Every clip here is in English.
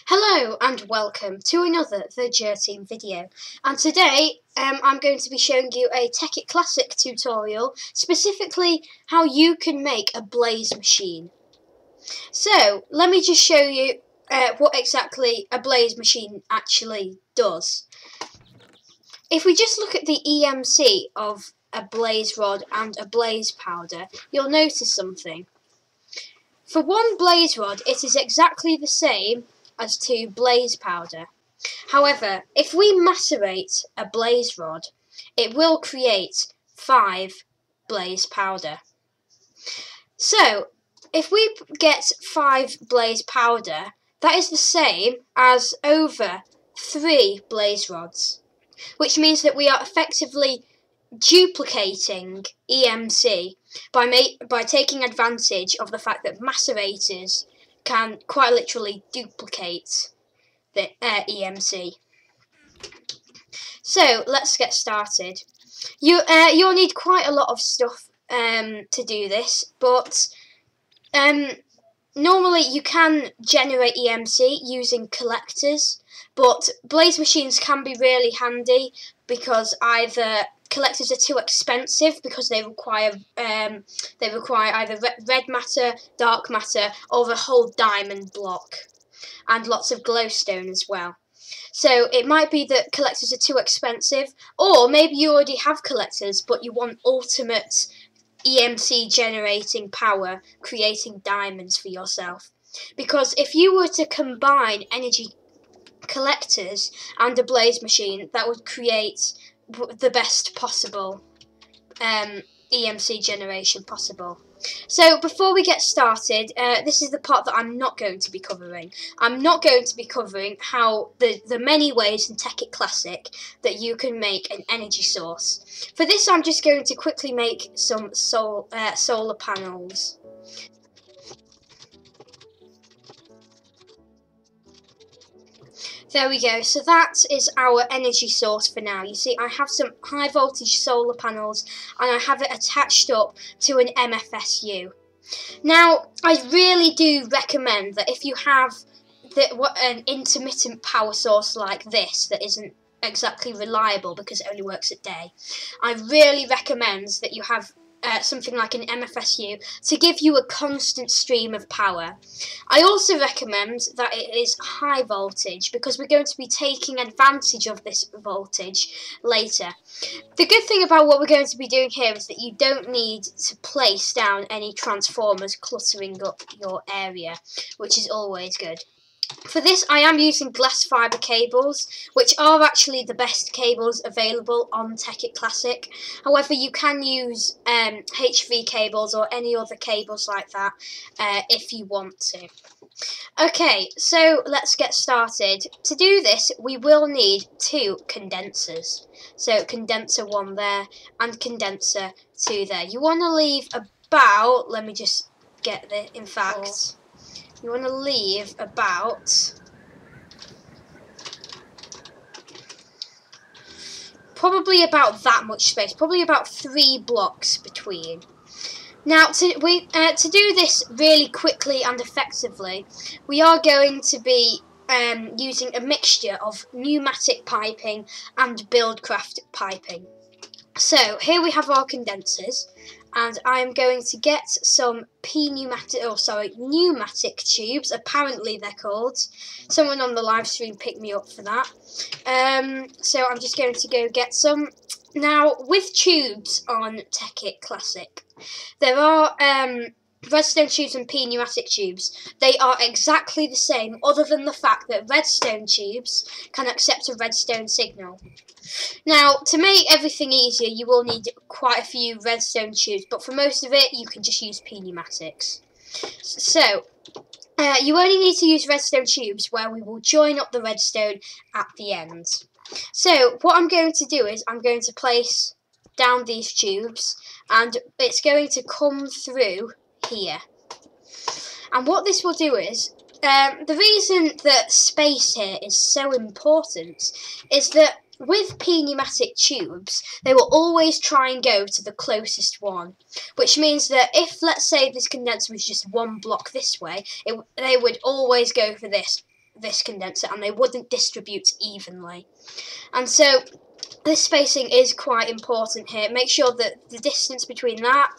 Hello and welcome to another The Jer Team video, and today I'm going to be showing you a Tekkit Classic tutorial, specifically how you can make a blaze machine. So let me just show you what exactly a blaze machine actually does. If we just look at the EMC of a blaze rod and a blaze powder, you'll notice something. For one blaze rod, it is exactly the same as 2 blaze powder. However, if we macerate a blaze rod, it will create 5 blaze powder. So, if we get 5 blaze powder, that is the same as over 3 blaze rods, which means that we are effectively duplicating EMC by taking advantage of the fact that macerators can quite literally duplicate the EMC. So let's get started. You'll need quite a lot of stuff to do this, but normally you can generate EMC using collectors, but blaze machines can be really handy because either collectors are too expensive because they require either red matter, dark matter, or the whole diamond block, and lots of glowstone as well. So it might be that collectors are too expensive, or maybe you already have collectors but you want ultimate EMC generating power, creating diamonds for yourself. Because if you were to combine energy collectors and a blaze machine, that would create the best possible EMC generation possible. So before we get started, this is the part that I'm not going to be covering. I'm not going to be covering how the many ways in Tekkit Classic that you can make an energy source. For this, I'm just going to quickly make some solar panels. There we go, so that is our energy source for now. You see, I have some high voltage solar panels and I have it attached up to an MFSU. Now, I really do recommend that if you have an intermittent power source like this that isn't exactly reliable because it only works at day, I really recommend that you have something like an MFSU to give you a constant stream of power. I also recommend that it is high voltage because we're going to be taking advantage of this voltage later. The good thing about what we're going to be doing here is that you don't need to place down any transformers cluttering up your area, which is always good. For this, I am using glass fibre cables, which are actually the best cables available on Tekkit Classic. However, you can use HV cables or any other cables like that if you want to. Okay, so let's get started. To do this, we will need 2 condensers. So condenser 1 there and condenser 2 there. You want to leave about, let me just get this, in fact, you want to leave about probably about that much space, probably about 3 blocks between. Now, to do this really quickly and effectively, we are going to be using a mixture of pneumatic piping and Buildcraft piping. So here we have our condensers, and I am going to get some pneumatic tubes, apparently they're called. Someone on the live stream picked me up for that. So I'm just going to go get some. Now, with tubes on Tekkit Classic, there are redstone tubes and pneumatic tubes. They are exactly the same, other than the fact that redstone tubes can accept a redstone signal. Now, to make everything easier, you will need quite a few redstone tubes, but for most of it, you can just use pneumatics. So, you only need to use redstone tubes where we will join up the redstone at the end. So, what I'm going to do is I'm going to place down these tubes, and it's going to come through here. And what this will do is, the reason that space here is so important is that with pneumatic tubes, they will always try and go to the closest one, which means that if, let's say, this condenser was just 1 block this way, they would always go for this. this condenser, and they wouldn't distribute evenly. And so this spacing is quite important here. Make sure that the distance between that,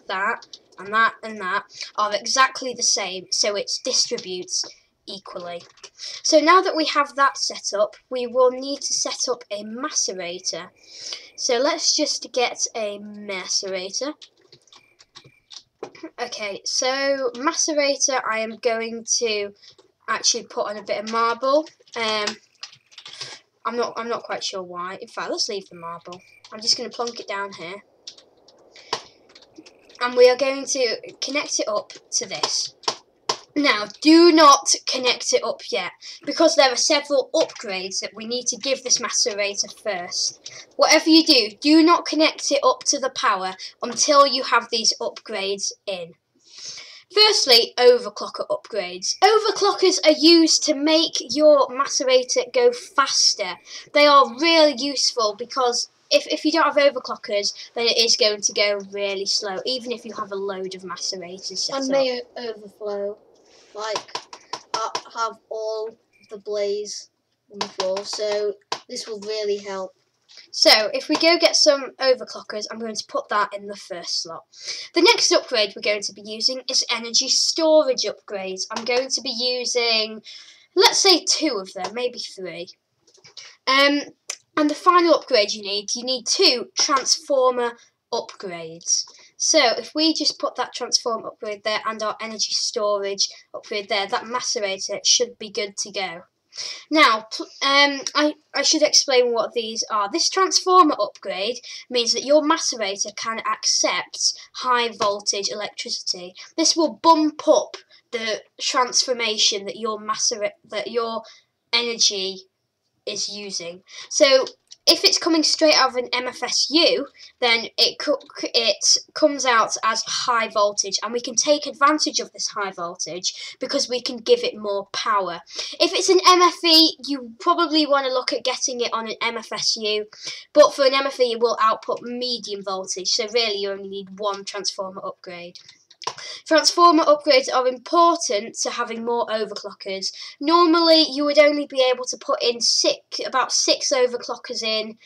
and that are exactly the same, so it distributes equally. So now that we have that set up, we will need to set up a macerator. So let's just get a macerator. Okay, so macerator, I am going to actually put on a bit of marble. I'm not quite sure why. In fact, let's leave the marble. I'm just going to plonk it down here. And we are going to connect it up to this. Now, do not connect it up yet, because there are several upgrades that we need to give this macerator first. Whatever you do, do not connect it up to the power until you have these upgrades in. Firstly, overclocker upgrades. Overclockers are used to make your macerator go faster. They are really useful because if you don't have overclockers, then it is going to go really slow, even if you have a load of macerators set up. And may overflow, like have all the blaze on the floor, so this will really help. So, if we go get some overclockers, I'm going to put that in the first slot. The next upgrade we're going to be using is energy storage upgrades. I'm going to be using, let's say 2 of them, maybe 3. And the final upgrade you need 2 transformer upgrades. So, if we just put that transformer upgrade there and our energy storage upgrade there, that macerator should be good to go. Now, I should explain what these are. This transformer upgrade means that your macerator can accept high voltage electricity. This will bump up the transformation that your energy is using. So, if it's coming straight out of an MFSU, then it comes out as high voltage, and we can take advantage of this high voltage because we can give it more power. If it's an MFE, you probably want to look at getting it on an MFSU, but for an MFE it will output medium voltage, so really you only need 1 transformer upgrade. Transformer upgrades are important to having more overclockers. Normally, you would only be able to put in about 6 overclockers in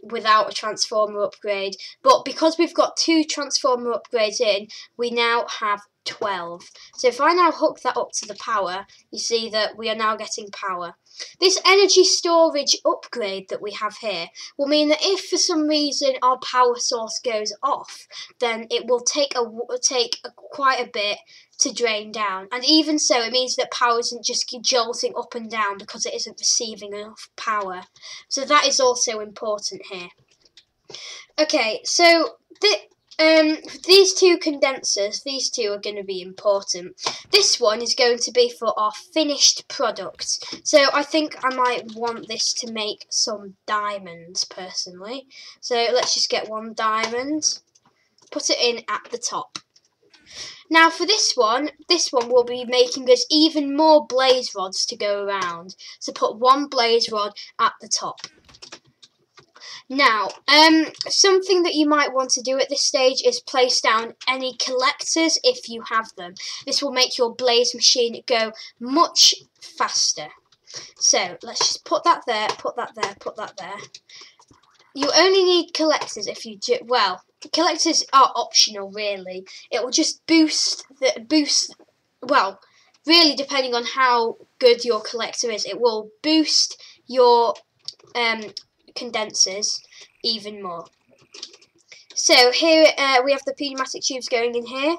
without a transformer upgrade. But because we've got 2 transformer upgrades in, we now have 12. So if I now hook that up to the power, you see that we are now getting power. This energy storage upgrade that we have here will mean that if for some reason our power source goes off, then it will take quite a bit to drain down. And even so, it means that power isn't just jolting up and down because it isn't receiving enough power. So that is also important here. Okay, so these 2 condensers, these 2 are going to be important. This one is going to be for our finished product. So I think I might want this to make some diamonds, personally. So let's just get 1 diamond, put it in at the top. Now for this one will be making us even more blaze rods to go around. So put 1 blaze rod at the top. Now, something that you might want to do at this stage is place down any collectors if you have them. This will make your blaze machine go much faster. So, let's just put that there, put that there, put that there. You only need collectors if you do, well, collectors are optional really. It will just boost, well, really depending on how good your collector is, it will boost your condensers even more. So here we have the pneumatic tubes going in here.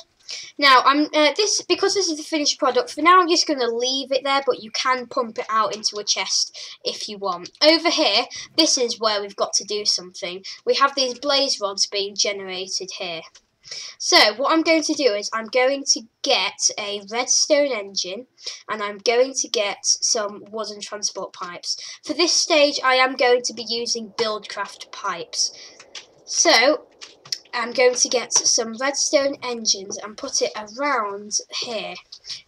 Now because this is the finished product, for now I'm just going to leave it there, but you can pump it out into a chest if you want. Over here, this is where we've got to do something. We have these blaze rods being generated here. So what I'm going to do is I'm going to get a redstone engine and I'm going to get some wooden transport pipes. For this stage I am going to be using Buildcraft pipes. So I'm going to get some redstone engines and put it around here.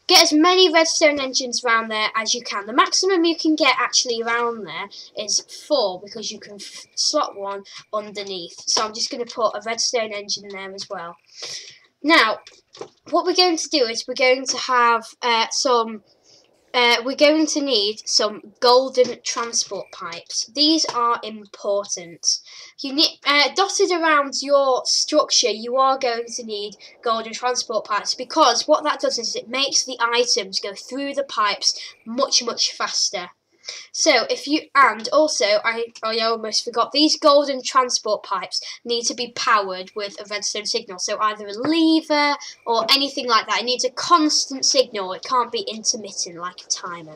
Get as many redstone engines around there as you can. The maximum you can get actually around there is 4 because you can slot 1 underneath. So I'm just going to put a redstone engine there as well. Now, what we're going to do is we're going to have some we're going to need some golden transport pipes. These are important. You need dotted around your structure. You are going to need golden transport pipes, because what that does is it makes the items go through the pipes much faster. So and also I almost forgot, these golden transport pipes need to be powered with a redstone signal. So either a lever or anything like that. It needs a constant signal. It can't be intermittent like a timer.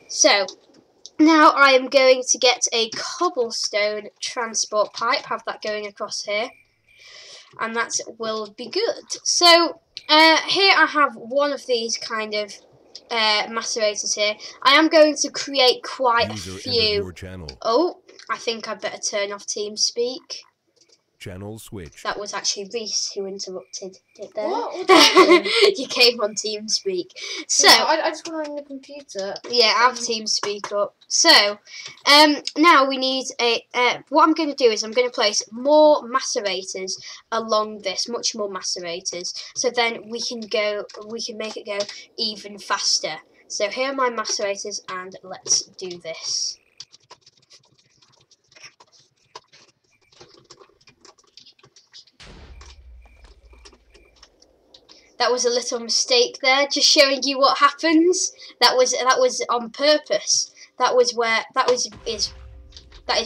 So now I am going to get a cobblestone transport pipe, have that going across here, and that will be good. So here I have one of these kind of macerators here. I am going to create quite a few. Oh, I think I better turn off TeamSpeak. Channel switch. That was actually Reese who interrupted it there. What? You came on TeamSpeak. So yeah, I just went on the computer. Yeah, I have TeamSpeak up. So now we need a. What I'm going to do is I'm going to place more macerators along this, much more macerators. So then we can make it go even faster. So here are my macerators, and let's do this. That was a little mistake there, just showing you what happens. That was on purpose. That is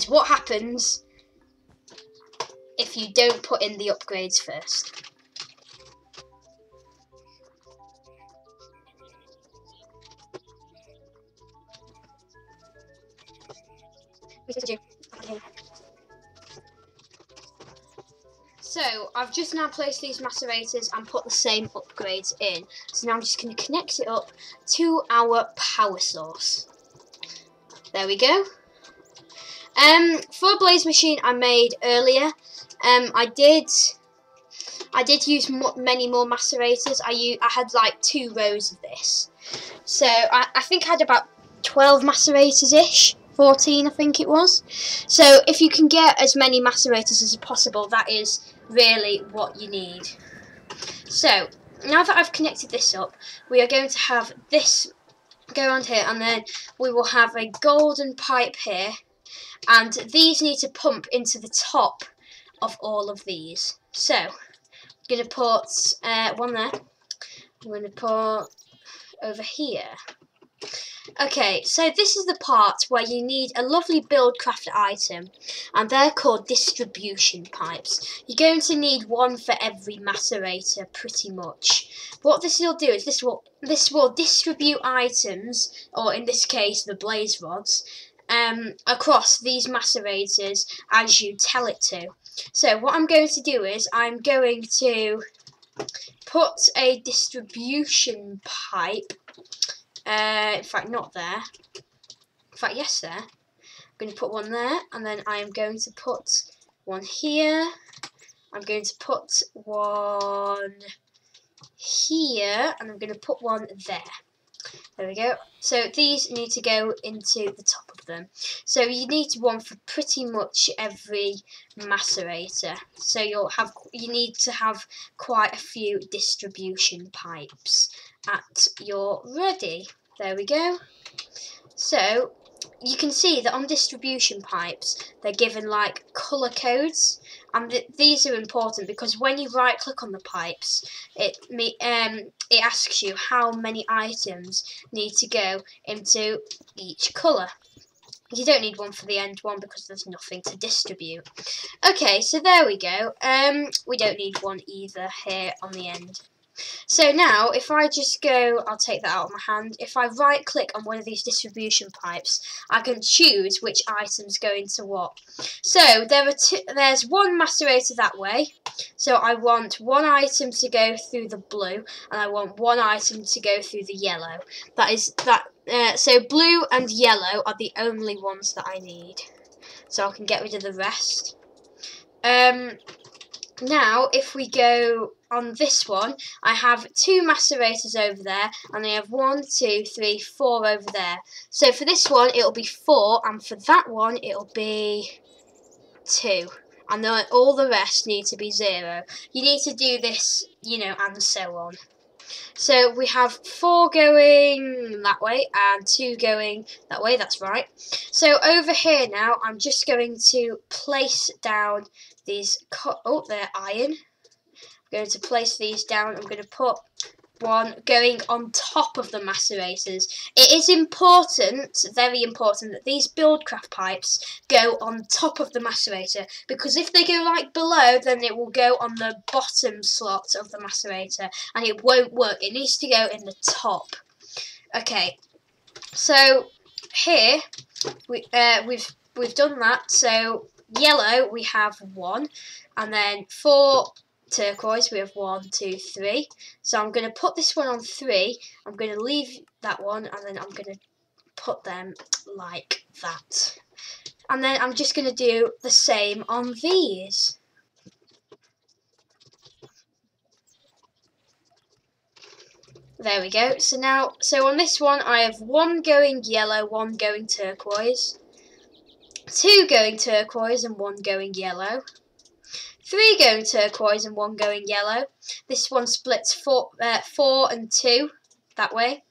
what happens if you don't put in the upgrades first. So I've just now placed these macerators and put the same upgrades in. So now I'm just going to connect it up to our power source. There we go. For a blaze machine I made earlier, I did use many more macerators. I had like 2 rows of this. So I think I had about 12 macerators-ish. 14 I think it was. So if you can get as many macerators as possible, that is really what you need. So now that I've connected this up, we are going to have this go around here, and then we will have a golden pipe here, and these need to pump into the top of all of these. So I'm going to put one there. I'm going to put over here. Okay, so this is the part where you need a lovely buildcraft item, and they're called distribution pipes. You're going to need one for every macerator, pretty much. What this will do is this will distribute items, or in this case the blaze rods, across these macerators as you tell it to. So what I'm going to do is I'm going to put a distribution pipe. In fact, not there. In fact, yes, there. I'm going to put one there, and then I'm going to put one here. I'm going to put one here, and I'm going to put one there. There we go. So these need to go into the top of them. So you need one for pretty much every macerator. So you need to have quite a few distribution pipes at your ready. There we go. So you can see that on distribution pipes they're given like colour codes, and these are important because when you right click on the pipes it asks you how many items need to go into each colour. You don't need one for the end one because there's nothing to distribute. Okay, so there we go. We don't need one either here on the end. So now, if I just go, I'll take that out of my hand. If I right click on one of these distribution pipes, I can choose which items go into what. So there's one macerator that way. So I want one item to go through the blue, and I want one item to go through the yellow. So blue and yellow are the only ones that I need. So I can get rid of the rest. Now, if we go on this one, I have 2 macerators over there, and I have 1, 2, 3, 4 over there. So for this one, it'll be 4, and for that one, it'll be 2. And then all the rest need to be 0. You need to do this, and so on. So we have 4 going that way and 2 going that way, that's right. So over here now, I'm just going to place down these, they're iron. I'm going to place these down. I'm going to put one going on top of the macerators. It is important, very important, that these buildcraft pipes go on top of the macerator, because if they go like below, then it will go on the bottom slot of the macerator and it won't work. It needs to go in the top. Okay, so here we've done that. So yellow we have 1, and then 4 turquoise we have 1, 2, 3. So I'm going to put this one on 3. I'm going to leave that one, and then I'm going to put them like that. And then I'm just going to do the same on these. There we go. So on this one I have 1 going yellow, 1 going turquoise, 2 going turquoise and 1 going yellow, 3 going turquoise and 1 going yellow. This one splits 4 and 2 that way.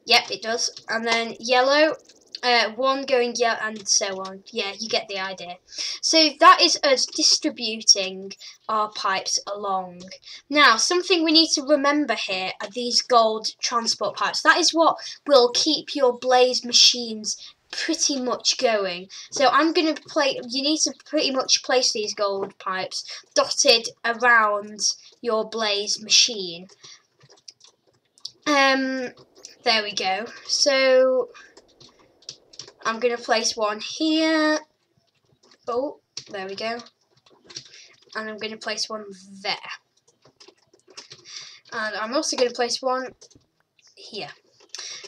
Yep, it does. And then yellow, 1 going yellow, and so on. Yeah, you get the idea. So that is us distributing our pipes along. Now, something we need to remember here are these gold transport pipes. That is what will keep your blaze machines pretty much going. So I'm going to you need to pretty much place these gold pipes dotted around your blaze machine. There we go. So I'm going to place one here. Oh, there we go. And I'm going to place one there. And I'm also going to place one here.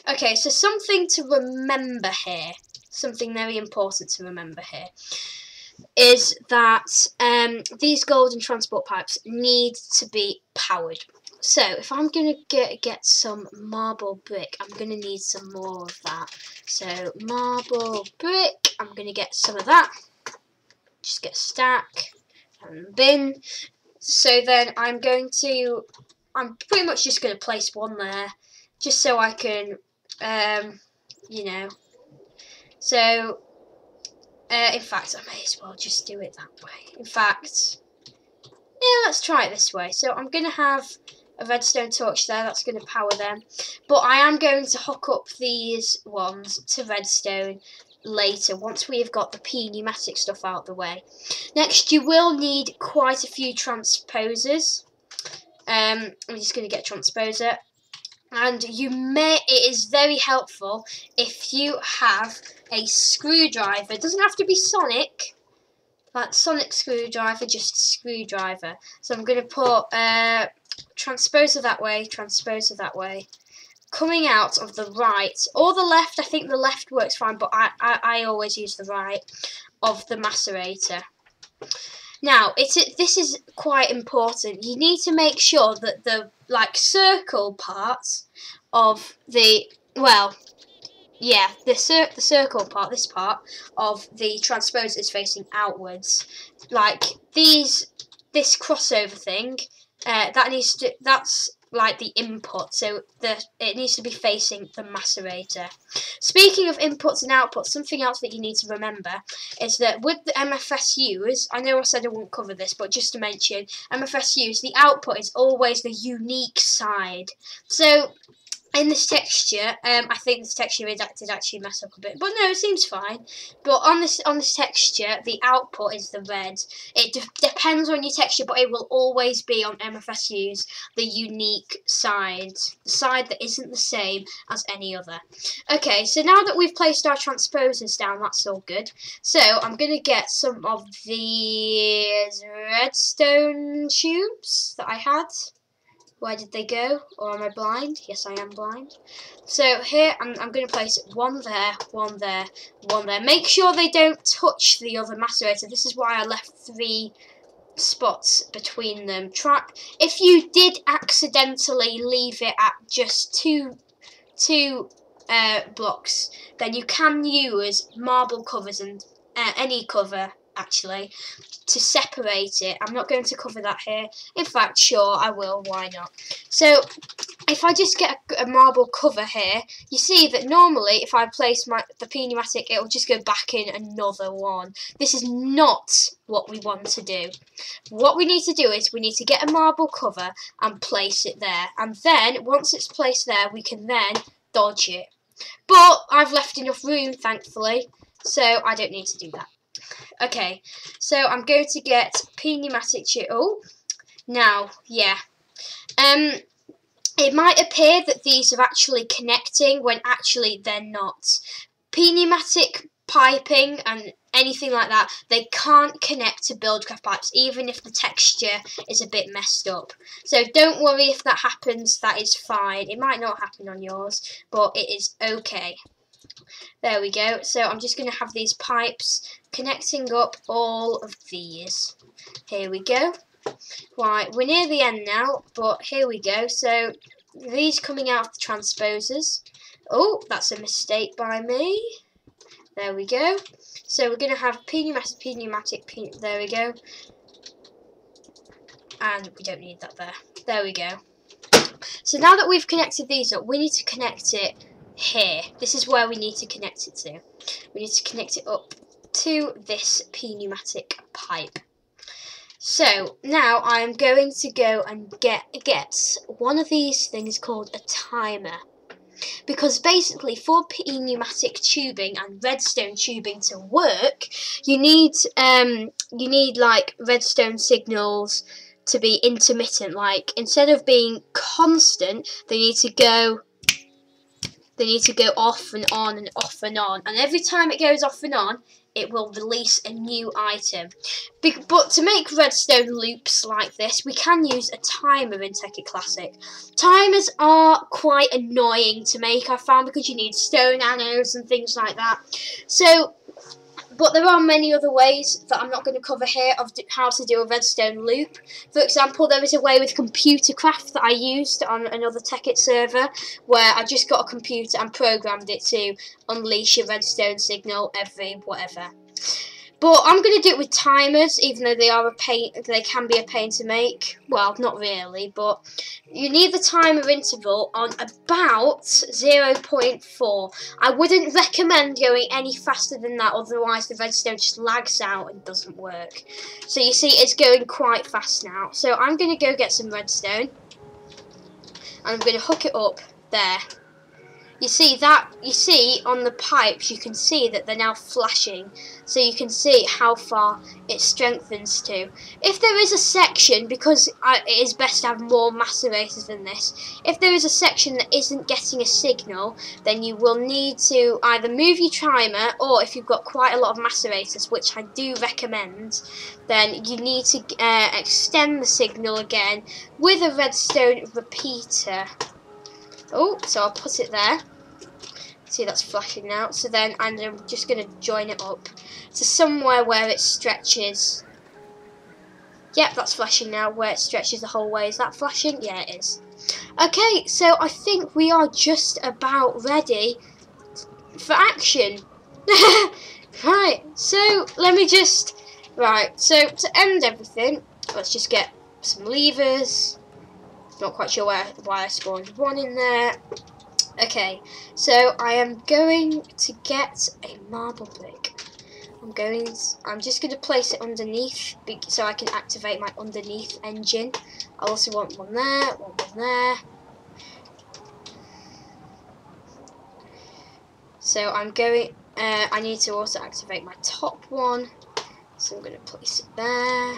Okay, so something to remember here, something very important to remember here, is that these golden transport pipes need to be powered. So if I'm going to get some marble brick, I'm going to need some more of that. So marble brick, I'm going to get some of that. Just get a stack and bin. So then I'm pretty much just going to place one there, just so I can, you know. So, in fact, I may as well just do it that way. In fact, yeah, let's try it this way. So I'm going to have a redstone torch there, that's going to power them. But I am going to hook up these ones to redstone later, once we've got the pneumatic stuff out of the way. Next, you will need quite a few transposers. I'm just going to get a transposer. And it is very helpful if you have a screwdriver. It doesn't have to be sonic, like sonic screwdriver, just a screwdriver. So I'm going to put transposer that way, coming out of the right or the left. I think the left works fine, but I always use the right of the macerator. Now, this is quite important. You need to make sure that the circle parts of the the circle part, this part of the transposer is facing outwards. Like this crossover thing, that's like the input, so it needs to be facing the macerator. Speaking of inputs and outputs, something else that you need to remember is that with the MFSUs, I know I said I won't cover this, but just to mention, MFSUs, the output is always the unique side. So in this texture, I think this texture did actually mess up a bit, but no, it seems fine. But on this texture, the output is the red. It depends on your texture, but it will always be on MFSUs the unique side, the side that isn't the same as any other. Okay, so now that we've placed our transposers down, that's all good. So I'm gonna get some of these redstone tubes that I had. Where did they go? Or am I blind? Yes, I am blind. So here, I'm going to place one there, one there, one there. Make sure they don't touch the other macerator. This is why I left 3 spots between them. If you did accidentally leave it at just two blocks, then you can use marble covers and any cover actually, to separate it. I'm not going to cover that here. In fact, sure, I will. Why not? So, if I just get a marble cover here, you see that normally if I place the pneumatic, it will just go back in another one. This is not what we want to do. What we need to do is we need to get a marble cover and place it there. And then, once it's placed there, we can then dodge it. But I've left enough room, thankfully, so I don't need to do that. Okay, so I'm going to get pneumatic tube. Oh, now, yeah. It might appear that these are actually connecting when actually they're not. Pneumatic piping and anything like that, they can't connect to Buildcraft pipes, even if the texture is a bit messed up. So don't worry if that happens, that is fine. It might not happen on yours, but it is okay. There we go. So I'm just going to have these pipes connecting up all of these. Here we go. Right, we're near the end now, but here we go. So these coming out of the transposers. Oh, that's a mistake by me. There we go. So we're going to have pneumatic, there we go. And we don't need that there. There we go. So now that we've connected these up, we need to connect it here. This is where we need to connect it to. We need to connect it up to this pneumatic pipe. So now I'm going to go and get one of these things called a timer. Because basically for pneumatic tubing and redstone tubing to work, you need like redstone signals to be intermittent. Like instead of being constant, they need to go off and on and off and on. And every time it goes off and on, it will release a new item. But to make redstone loops like this, we can use a timer in Tekkit Classic. Timers are quite annoying to make, I found, because you need stone anodes and things like that. So, but there are many other ways that I'm not going to cover here of how to do a redstone loop. For example, there is a way with computer craft that I used on another Tekkit server, where I just got a computer and programmed it to unleash a redstone signal every whatever. But I'm going to do it with timers, even though they are a pain. They can be a pain to make. Well, not really, but you need the timer interval on about 0.4. I wouldn't recommend going any faster than that, otherwise the redstone just lags out and doesn't work. So you see, it's going quite fast now. So I'm going to go get some redstone, and I'm going to hook it up there. You see on the pipes, you can see that they're now flashing, so you can see how far it strengthens to. If there is a section, because it is best to have more macerators than this, if there is a section that isn't getting a signal, then you will need to either move your timer, or if you've got quite a lot of macerators, which I do recommend, then you need to extend the signal again with a redstone repeater. Oh, so I'll put it there. See, that's flashing now. So then I'm just going to join it up to somewhere where it stretches. Yep, that's flashing now, where it stretches the whole way. Is that flashing? Yeah, it is. Okay, so I think we are just about ready for action. Right, so let me just... Right, so to end everything, let's just get some levers. Not quite sure why I spawned one in there. Okay, so I am going to get a marble brick. I'm just going to place it underneath so I can activate my underneath engine. I also want one there, one there. So I'm going. I need to also activate my top one. So I'm going to place it there.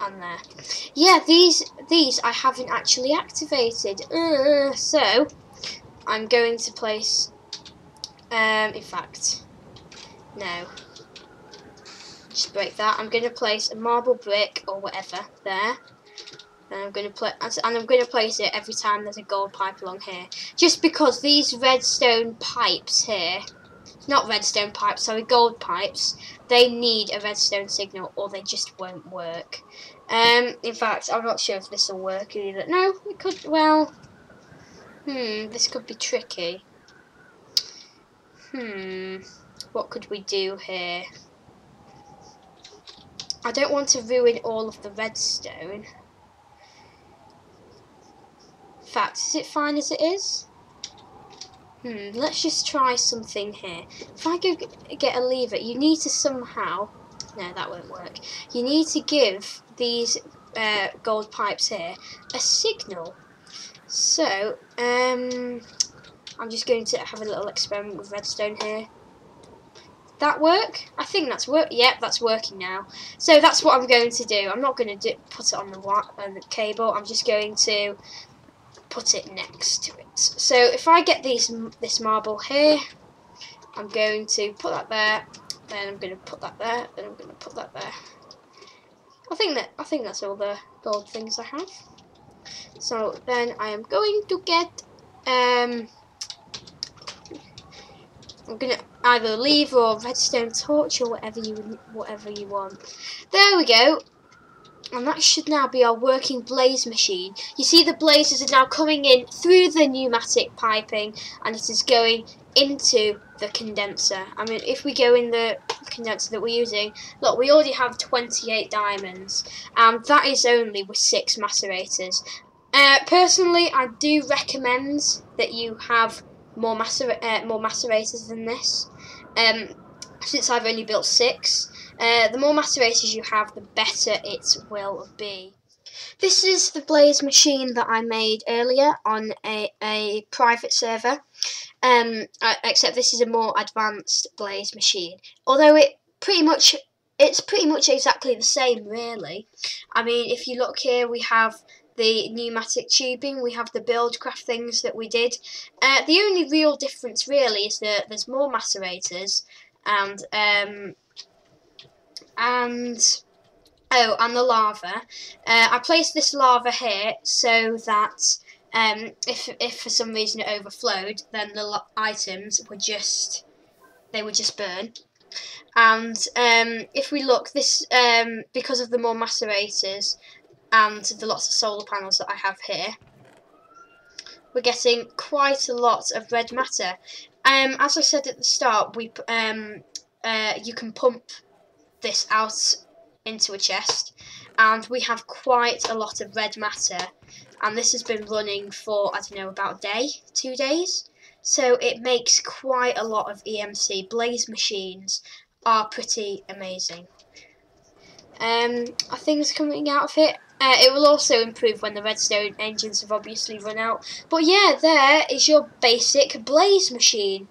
And there. Yeah, these I haven't actually activated. So I'm going to place. In fact, no. Just break that. I'm going to place a marble brick or whatever there. And I'm going to place it every time there's a gold pipe along here. Just because these redstone pipes here, not redstone pipes, sorry, gold pipes, they need a redstone signal or they just won't work. In fact, I'm not sure if this will work either. No, it could, well, this could be tricky. What could we do here? I don't want to ruin all of the redstone. In fact, is it fine as it is? Let's just try something here. If I go get a lever, you need to somehow... No, that won't work. You need to give these gold pipes here a signal. So, I'm just going to have a little experiment with redstone here. That work? I think that's Yep, that's working now. So that's what I'm going to do. I'm not going to put it on the cable. I'm just going to put it next to it. So if I get this marble here, I'm going to put that there. Then I'm going to put that there. Then I'm going to put that there. I think that's all the gold things I have. So then I am going to get I'm gonna either leave or redstone torch or whatever you want. There we go. And that should now be our working blaze machine. You see the blazes are now coming in through the pneumatic piping, and it is going into the condenser. I mean, if we go in the condenser that we're using, look, we already have 28 diamonds, and that is only with 6 macerators. Personally, I do recommend that you have more macerators than this. Since I've only built 6. The more macerators you have, the better it will be. This is the blaze machine that I made earlier on a private server. Except this is a more advanced blaze machine. Although it's pretty much exactly the same, really. I mean, if you look here, we have the pneumatic tubing, we have the buildcraft things that we did. The only real difference, really, is that there's more macerators and the lava. I placed this lava here so that if for some reason it overflowed, then the items would just burn. And if we look, this because of the more macerators and the lots of solar panels that I have here, we're getting quite a lot of red matter. As I said at the start, you can pump this out into a chest, and we have quite a lot of red matter, and this has been running for, I don't know, about a day, 2 days, so it makes quite a lot of EMC. Blaze machines are pretty amazing. Are things coming out of it? It will also improve when the redstone engines have obviously run out. But yeah, there is your basic blaze machine.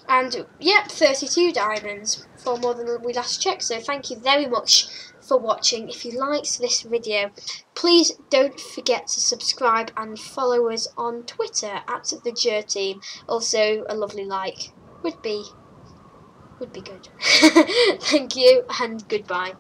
And yep, 32 diamonds, 4 more than we last checked. So thank you very much for watching. If you liked this video, please don't forget to subscribe and follow us on Twitter at the Team. Also, a lovely like would be good. Thank you and goodbye.